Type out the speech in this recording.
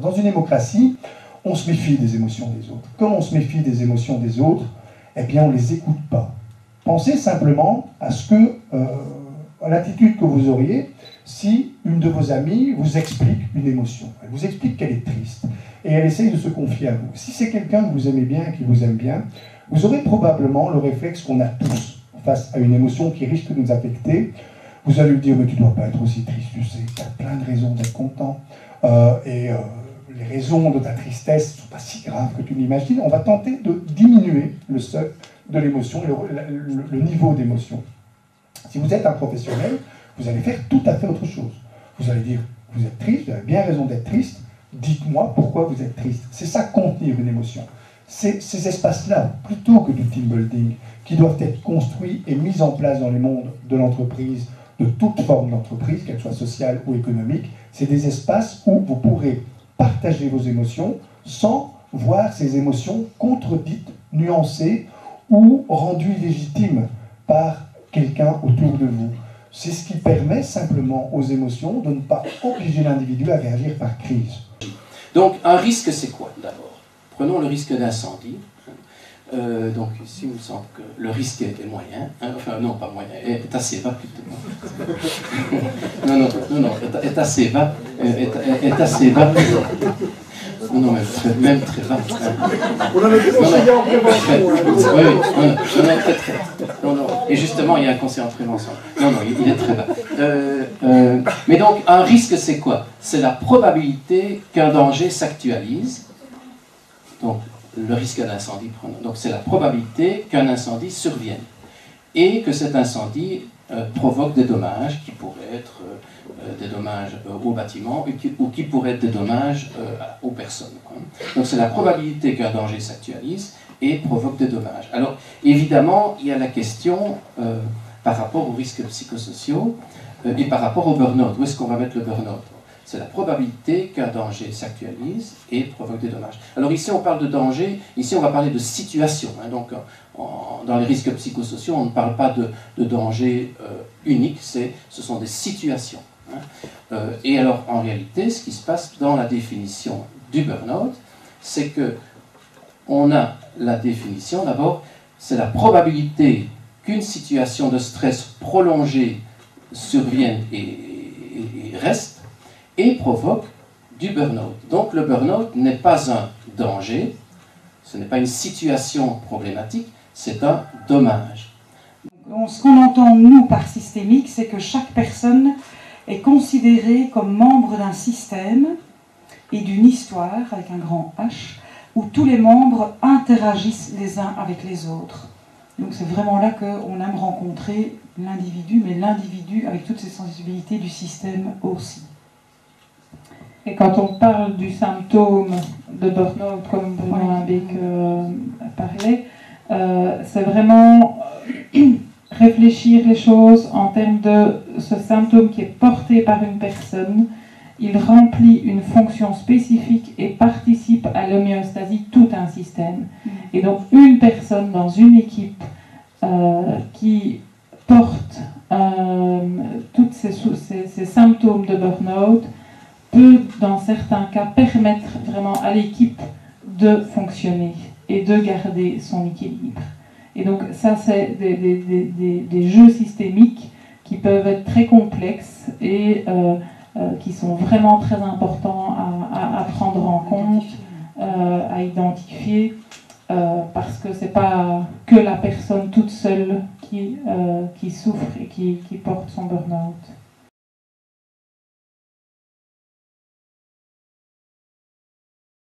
Dans une démocratie, on se méfie des émotions des autres. Comme on se méfie des émotions des autres, eh bien on ne les écoute pas. Pensez simplement à à l'attitude que vous auriez si une de vos amies vous explique une émotion. Elle vous explique qu'elle est triste et elle essaye de se confier à vous. Si c'est quelqu'un que vous aimez bien et qui vous aime bien, vous aurez probablement le réflexe qu'on a tous face à une émotion qui risque de nous affecter. Vous allez lui dire, mais tu ne dois pas être aussi triste, tu sais, tu as plein de raisons d'être content. Les raisons de ta tristesse ne sont pas si graves que tu l'imagines. On va tenter de diminuer le seuil de l'émotion, le niveau d'émotion. Si vous êtes un professionnel, vous allez faire tout à fait autre chose. Vous allez dire, vous êtes triste, vous avez bien raison d'être triste, dites-moi pourquoi vous êtes triste. C'est ça, contenir une émotion. C'est ces espaces-là, plutôt que du team building, qui doivent être construits et mis en place dans les mondes de l'entreprise, de toute forme d'entreprise, qu'elle soit sociale ou économique. C'est des espaces où vous pourrez partager vos émotions sans voir ces émotions contredites, nuancées ou rendues illégitimes par quelqu'un autour de vous. C'est ce qui permet simplement aux émotions de ne pas obliger l'individu à réagir par crise. Donc un risque, c'est quoi d'abord? Prenons le risque d'incendie. Donc ici, il me semble que le risque est moyen, hein, enfin non, pas moyen, est assez bas plutôt. non, est assez bas, est assez bas. Non, même très bas. On avait des conseillers en prévention. Oui, non. Et justement, il y a un conseiller en prévention. Non, il est très bas. Mais donc, un risque, c'est quoi? C'est la probabilité qu'un danger s'actualise. Donc, le risque d'incendie, donc c'est la probabilité qu'un incendie survienne et que cet incendie provoque des dommages qui pourraient être des dommages au bâtiment ou qui pourraient être des dommages aux personnes. Donc c'est la probabilité qu'un danger s'actualise et provoque des dommages. Alors évidemment, il y a la question par rapport aux risques psychosociaux et par rapport au burn-out. Où est-ce qu'on va mettre le burn-out? C'est la probabilité qu'un danger s'actualise et provoque des dommages. Alors ici, on parle de danger, ici on va parler de situation. Hein, donc dans les risques psychosociaux, on ne parle pas de danger unique, ce sont des situations. Hein. Et alors en réalité, ce qui se passe dans la définition du burn-out, c'est que on a la définition, d'abord, c'est la probabilité qu'une situation de stress prolongée survienne et reste, et provoque du burn-out. Donc le burn-out n'est pas un danger, ce n'est pas une situation problématique, c'est un dommage. Ce qu'on entend, nous, par systémique, c'est que chaque personne est considérée comme membre d'un système et d'une histoire, avec un grand H, où tous les membres interagissent les uns avec les autres. Donc c'est vraiment là qu'on aime rencontrer l'individu, mais l'individu avec toutes ses sensibilités du système aussi. Et quand on parle du symptôme de burn-out, comme Bruno Limbeek parlait, c'est vraiment réfléchir les choses en termes de ce symptôme qui est porté par une personne. Il remplit une fonction spécifique et participe à l'homéostasie de tout un système. Et donc une personne dans une équipe qui porte tous ces symptômes de burn-out peut, dans certains cas, permettre vraiment à l'équipe de fonctionner et de garder son équilibre. Et donc ça, c'est des jeux systémiques qui peuvent être très complexes et qui sont vraiment très importants à prendre en compte, à identifier, parce que c'est pas que la personne toute seule qui souffre et qui porte son burn-out.